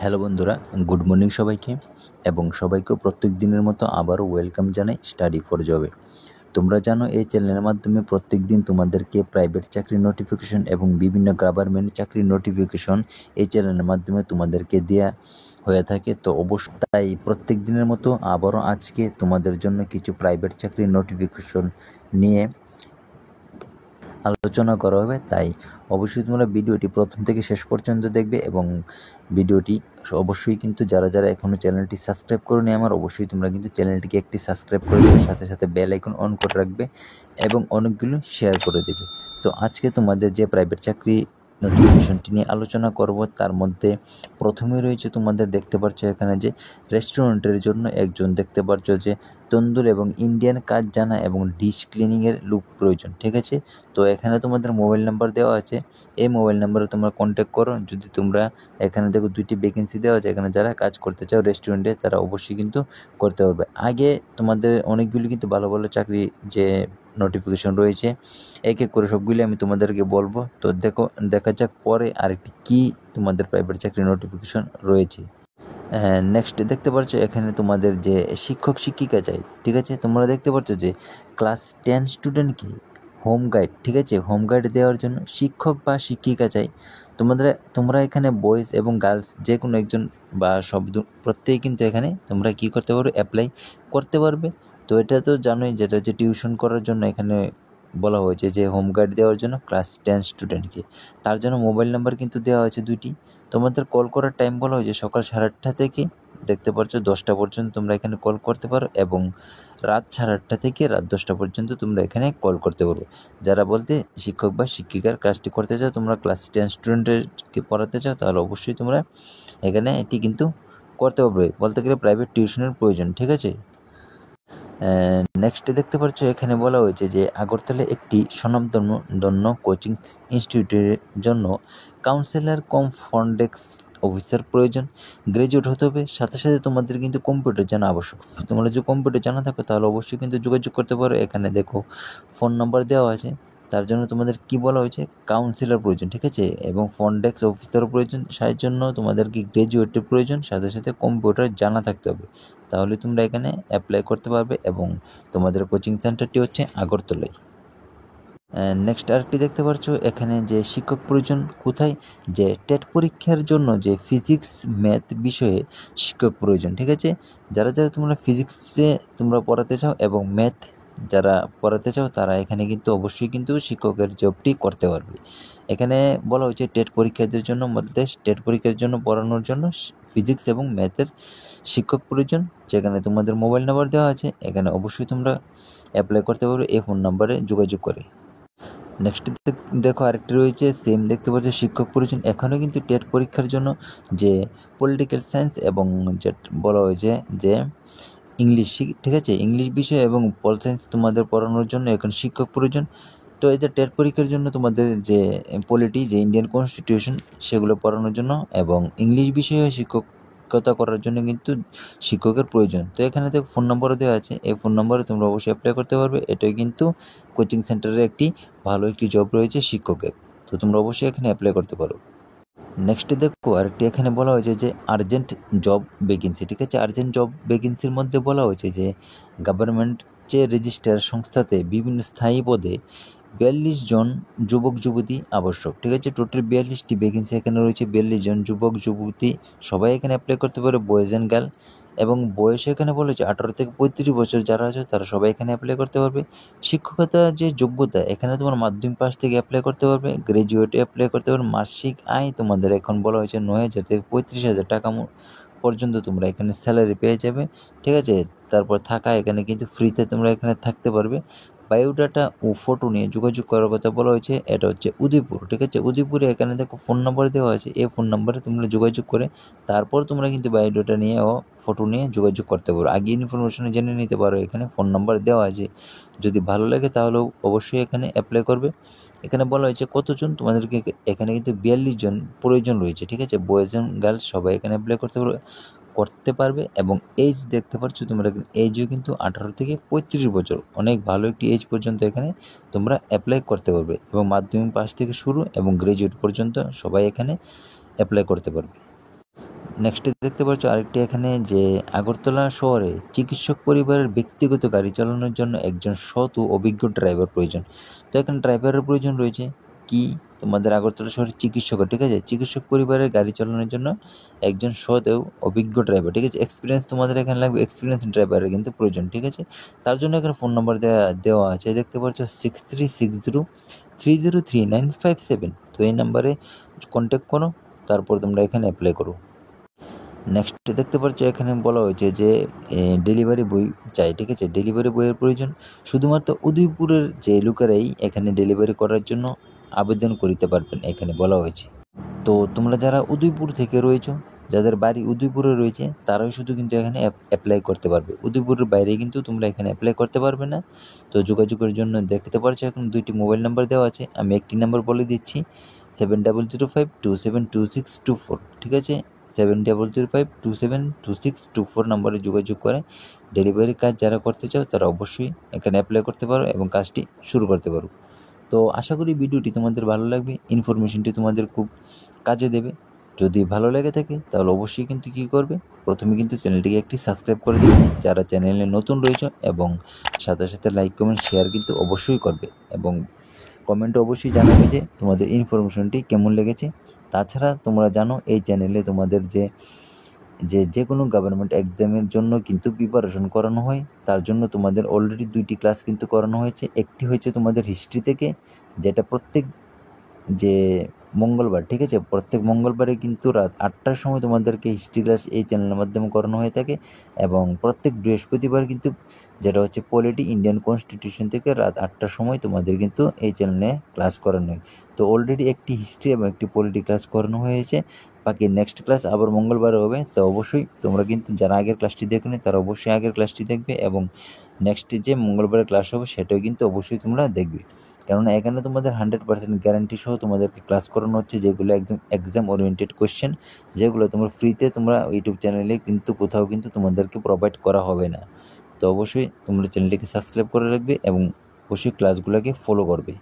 Hello বন্ধুরা, good morning সবাইকে এবং সবাইকে প্রত্যেক দিনের মতো আবারও ওয়েলকাম জানাই স্টাডি ফর জবে। তোমরা জানো এই চ্যানেলের মাধ্যমে প্রত্যেক দিন তোমাদেরকে প্রাইভেট চাকরির নোটিফিকেশন এবং বিভিন্ন গভর্নমেন্ট চাকরির নোটিফিকেশন এই চ্যানেলের মাধ্যমে তোমাদেরকে দেওয়া হয়ে থাকে। তো অবশ্যই তাই প্রত্যেক দিনের মতো আবারও আজকে তোমাদের জন্য কিছু প্রাইভেট চাকরির নোটিফিকেশন নিয়ে আলোচনা করা হবে। তাই অবশ্যই তোমরা ভিডিওটি প্রথম থেকে শেষ পর্যন্ত দেখবে এবং ভিডিওটি অবশ্যই কিন্তু যারা এখনও চ্যানেলটি সাবস্ক্রাইব করোনি আমার, অবশ্যই তোমরা কিন্তু চ্যানেলটিকে একটি সাবস্ক্রাইব করে দেবে, সাথে সাথে বেল আইকন অন করে রাখবে এবং অনেকগুলো শেয়ার করে দেবে। তো আজকে তোমাদের যে প্রাইভেট চাকরি নোটিফিকেশনটি নিয়ে আলোচনা করব তার মধ্যে প্রথমেই রয়েছে, তোমাদের দেখতে পাচ্ছ এখানে যে রেস্টুরেন্টের জন্য একজন দেখতে পাচ্ছ যে তন্দুর এবং ইন্ডিয়ান কাজ জানা এবং ডিশ ক্লিনিংয়ের লোক প্রয়োজন। ঠিক আছে, তো এখানে তোমাদের মোবাইল নাম্বার দেওয়া আছে, এই মোবাইল নাম্বারে তোমরা কন্ট্যাক্ট করো। যদি তোমরা এখানে দেখো 2টি ভ্যাকেন্সি দেওয়া আছে, এখানে যারা কাজ করতে চাও রেস্টুরেন্টে তারা অবশ্যই কিন্তু করতে পারবে। আগে তোমাদের অনেকগুলি কিন্তু ভালো ভালো চাকরি যে নোটিফিকেশন রয়েছে, এক এক করে সবগুলি আমি তোমাদেরকে বলবো। তো দেখা যাক পরে আরেকটি কি তোমাদের প্রাইভেট চাকরি নোটিফিকেশন রয়েছে। নেক্সট দেখতে পাচ্ছ এখানে তোমাদের যে শিক্ষক শিক্ষিকা চাই। ঠিক আছে, তোমরা দেখতে পাচ্ছ যে ক্লাস 10 স্টুডেন্টকে হোম গাইড, ঠিক আছে, হোম গাইড দেওয়ার জন্য শিক্ষক বা শিক্ষিকা চাই। তোমরা এখানে বয়েজ এবং গার্লস যে কোনো একজন বা প্রত্যেকেই কিন্তু এখানে তোমরা কি করতে পারবে, অ্যাপ্লাই করতে পারবে। তো এটা তো জানোই, যেটা হচ্ছে টিউশন করার জন্য এখানে বলা হয়েছে যে হোম গাইড দেওয়ার জন্য ক্লাস 10 স্টুডেন্টকে। তার জন্য মোবাইল নাম্বার কিন্তু দেওয়া হয়েছে 2টি। তোমাদের কল করার টাইম বলা হয়েছে সকাল 8:30 থেকে দেখতে পাচ্ছ 10টা পর্যন্ত তোমরা এখানে কল করতে পারো এবং রাত 8:30 থেকে রাত 10টা পর্যন্ত তোমরা এখানে কল করতে পারো। যারা বলতে শিক্ষক বা শিক্ষিকার কাজটি করতে চাও, তোমরা ক্লাস 10 স্টুডেন্টকে পড়াতে চাও, তাহলে অবশ্যই তোমরা এখানে এটি কিন্তু করতে পারবে। বলতে গেলে প্রাইভেট টিউশনের প্রয়োজন। ঠিক আছে, নেক্সট দেখতে পাচ্ছ এখানে বলা হয়েছে যে আগরতলা একটি স্বনামধন্য কোচিং ইনস্টিটিউটের জন্য কাউন্সিলর কম ফ্রন্ট ডেস্ক অফিসার প্রয়োজন। গ্র্যাজুয়েট হতে হবে, সাথে সাথে তোমাদের কিন্তু কম্পিউটার জানা আবশ্যক। তোমরা যদি কম্পিউটার জানা থাকো তাহলে অবশ্যই কিন্তু যোগাযোগ করতে পারো। এখানে দেখো ফোন নাম্বার দেওয়া আছে। তার জন্য তোমাদের কি বলা হয়েছে, কাউন্সিলর প্রয়োজন। ঠিক আছে, এবং ফ্রন্ট ডেস্ক অফিসারও প্রয়োজন। সেই জন্য তোমাদেরকে গ্র্যাজুয়েটের প্রয়োজন, সাথে সাথে কম্পিউটার জানা থাকতে হবে, তাহলে তোমরা এখানে অ্যাপ্লাই করতে পারবে। এবং তোমাদের কোচিং সেন্টারটি হচ্ছে আগরতলায়। নেক্সট আরেকটি দেখতে পাচ্ছ এখানে যে শিক্ষক প্রয়োজন কোথায়, যে টেট পরীক্ষার জন্য যে ফিজিক্স ম্যাথ বিষয়ে শিক্ষক প্রয়োজন। ঠিক আছে, যারা তোমরা ফিজিক্সে তোমরা পড়াতে চাও এবং ম্যাথ যারা পড়াতে চাও তারা এখানে কিন্তু অবশ্যই কিন্তু শিক্ষকের জবটি করতে পারবে। এখানে বলা হয়েছে টেট পরীক্ষাদের জন্য টেট পরীক্ষার জন্য পড়ানোর জন্য ফিজিক্স এবং ম্যাথের শিক্ষক প্রয়োজন, যেখানে তোমাদের মোবাইল নাম্বার দেওয়া আছে। এখানে অবশ্যই তোমরা অ্যাপ্লাই করতে পারবে এই ফোন নাম্বারে যোগাযোগ করে। নেক্সট দেখো আরেকটি রয়েছে, সেম দেখতে পাচ্ছ শিক্ষক প্রয়োজন। এখানেও কিন্তু টেট পরীক্ষার জন্য যে পলিটিক্যাল সায়েন্স এবং যে বলা হয়েছে যে ইংলিশ, ঠিক আছে, ইংলিশ বিষয় এবং পল সায়েন্স তোমাদের পড়ানোর জন্য এখন শিক্ষক প্রয়োজন। তো এই যে টেট পরীক্ষার জন্য তোমাদের যে পলিটি যে ইন্ডিয়ান কনস্টিটিউশন সেগুলো পড়ানোর জন্য এবং ইংলিশ বিষয়ে শিক্ষকতা করার জন্য কিন্তু শিক্ষকের প্রয়োজন। তো এখানে দেখো ফোন নম্বরও দেওয়া আছে, এই ফোন নম্বরে তোমরা অবশ্যই অ্যাপ্লাই করতে পারবে। এটাই কিন্তু কোচিং সেন্টারের একটি ভালো একটি জব রয়েছে শিক্ষকের, তো তোমরা অবশ্যই এখানে অ্যাপ্লাই করতে পারো। নেক্সট দেখো আরেকটি এখানে বলা হয়েছে যে আর্জেন্ট জব ভ্যাকেন্সি। ঠিক আছে, আর্জেন্ট জব ভ্যাকেন্সির মধ্যে বলা হয়েছে যে গভর্নমেন্ট যে রেজিস্টার সংস্থাতে বিভিন্ন স্থায়ী পদে 42 জন যুবক যুবতী আবশ্যক। ঠিক আছে, টোটাল 42টি ভ্যাকেন্সি এখানে রয়েছে। 42 জন যুবক যুবতী সবাই এখানে অ্যাপ্লাই করতে পারে, বয়েজ অ্যান্ড গার্ল। এবং বয়স এখানে বলেছে 18 থেকে 35 বছর যারা আছে তারা সবাই এখানে অ্যাপ্লাই করতে পারবে। শিক্ষকতা যে যোগ্যতা, এখানে তোমার মাধ্যমিক পাস থেকে অ্যাপ্লাই করতে পারবে, গ্র্যাজুয়েটে অ্যাপ্লাই করতে পারবে। মাসিক আয় তোমাদের এখন বলা হয়েছে 9,000 থেকে 35,000 টাকা পর্যন্ত তোমরা এখানে স্যালারি পেয়ে যাবে। ঠিক আছে, তারপর থাকা এখানে কিন্তু ফ্রিতে তোমরা এখানে থাকতে পারবে। বায়োডাটা ও ফটো নিয়ে যোগাযোগ করার কথা বলা হয়েছে, এটা হচ্ছে উদয়পুর। ঠিক আছে, উদয়পুরে এখানে দেখো ফোন নাম্বার দেওয়া আছে, এই ফোন নাম্বারে তোমরা যোগাযোগ করে তারপর তোমরা কিন্তু বায়োডাটা নিয়ে ও ফটো নিয়ে যোগাযোগ করতে পারো। আগে ইনফরমেশন জেনে নিতে পারো, এখানে ফোন নাম্বার দেওয়া আছে। যদি ভালো লাগে তাহলেও অবশ্যই এখানে অ্যাপ্লাই করবে। এখানে বলা হয়েছে কতজন তোমাদেরকে, এখানে কিন্তু 42 জন প্রয়োজন রয়েছে। ঠিক আছে, বয়েজ অ্যান্ড গার্লস সবাই এখানে অ্যাপ্লাই করতে পারবে। এবং এজ দেখতে পাচ্ছ তোমরা, এজও কিন্তু 18 থেকে 35 বছর, অনেক ভালো একটি এজ পর্যন্ত এখানে তোমরা অ্যাপ্লাই করতে পারবে। এবং মাধ্যমিক পাস থেকে শুরু এবং গ্র্যাজুয়েট পর্যন্ত সবাই এখানে অ্যাপ্লাই করতে পারবে। নেক্সটে দেখতে পাচ্ছ আরেকটি এখানে যে আগরতলা শহরে চিকিৎসক পরিবারের ব্যক্তিগত গাড়ি চালানোর জন্য একজন সৎ ও অভিজ্ঞ ড্রাইভার প্রয়োজন। তো এখানে ড্রাইভারের প্রয়োজন রয়েছে কি তোমাদের আগরতলা শহরের চিকিৎসক, ঠিক আছে, চিকিৎসক পরিবারের গাড়ি চালানোর জন্য একজন সৎ ও অভিজ্ঞ ড্রাইভার, ঠিক আছে। এক্সপিরিয়েন্স তোমাদের এখানে লাগবে, এক্সপিরিয়েন্স ড্রাইভারের কিন্তু প্রয়োজন, ঠিক আছে। তার জন্য এখানে ফোন নাম্বার দেওয়া আছে, দেখতে পাচ্ছ 6360303957। তো এই নাম্বারে কন্ট্যাক্ট করো, তারপর তোমরা এখানে অ্যাপ্লাই করো। নেক্সট দেখতে পাচ্ছ এখানে বলা হয়েছে যে ডেলিভারি বই চাই, ঠিক আছে। ডেলিভারি বইয়ের প্রয়োজন শুধুমাত্র উদয়পুরের যে লোকেরাই এখানে ডেলিভারি করার জন্য আবেদন করিতে পারবেন, এখানে বলা হয়েছে। তো তোমরা যারা উদয়পুর থেকে রয়েছো, যাদের বাড়ি উদয়পুরে রয়েছে, তারাই শুধু কিন্তু এখানে অ্যাপ্লাই করতে পারবে। উদয়পুরের বাইরে কিন্তু তোমরা এখানে অ্যাপ্লাই করতে পারবে না। তো যোগাযোগের জন্য দেখতে পারছো এখন 2টি মোবাইল নাম্বার দেওয়া আছে, আমি একটি নাম্বার বলে দিচ্ছি 7005272624, ঠিক আছে। 7005272624 নাম্বারে যোগাযোগ করে ডেলিভারি কাজ যারা করতে চাও তারা অবশ্যই এখানে অ্যাপ্লাই করতে পারো এবং কাজটি শুরু করতে পারো। তো আশা করি ভিডিওটি তোমাদের ভালো লাগবে, ইনফরমেশনটি তোমাদের খুব কাজে দেবে। যদি ভালো লেগে থাকে তাহলে অবশ্যই কিন্তু কী করবে, প্রথমে কিন্তু চ্যানেলটিকে একটি সাবস্ক্রাইব করে দিবে যারা চ্যানেলে নতুন রয়েছে, এবং সাথে সাথে লাইক কমেন্ট শেয়ার কিন্তু অবশ্যই করবে, এবং কমেন্টে অবশ্যই জানাবে যে তোমাদের ইনফরমেশনটি কেমন লেগেছে। তাছাড়া তোমরা জানো এই চ্যানেলে তোমাদের যে কোনো গভর্নমেন্ট এক্সামের জন্য কিন্তু প্রিপারেশন করানো হয়। তার জন্য তোমাদের অলরেডি 2টি ক্লাস কিন্তু করানো হয়েছে। একটি হয়েছে তোমাদের হিস্ট্রি থেকে, যেটা প্রত্যেক যে মঙ্গলবার, ঠিক আছে, প্রত্যেক মঙ্গলবারে কিন্তু রাত 8টার সময় তোমাদেরকে হিস্ট্রি ক্লাস এই চ্যানেলের মাধ্যমে করানো হয়ে থাকে, এবং প্রত্যেক বৃহস্পতিবার কিন্তু যেটা হচ্ছে পলিটি ইন্ডিয়ান কনস্টিটিউশন থেকে রাত 8টার সময় তোমাদের কিন্তু এই চ্যানেলে ক্লাস করানো হয়। তো অলরেডি একটি হিস্ট্রি এবং একটি পলিটি ক্লাস করানো হয়েছে, বাকি নেক্সট ক্লাস আবার মঙ্গলবারে হবে। তো অবশ্যই তোমরা কিন্তু যারা আগের ক্লাসটি দেখোনি তারা অবশ্যই আগের ক্লাসটি দেখবে, এবং নেক্সট যে মঙ্গলবারে ক্লাস হবে সেটাও কিন্তু অবশ্যই তোমরা দেখবে, কেননা এখানে তোমাদের 100% গ্যারান্টি সহ তোমাদেরকে ক্লাস করানো হচ্ছে, যেগুলো একদম এক্সাম ওরিয়েন্টেড কোশ্চেন, যেগুলো তোমরা ফ্রিতে তোমরা ইউটিউব চ্যানেলে কিন্তু কোথাও কিন্তু তোমাদেরকে প্রোভাইড করা হবে না। তো অবশ্যই তোমরা চ্যানেলটিকে সাবস্ক্রাইব করে রাখবে এবং অবশ্যই ক্লাসগুলোকে ফলো করবে।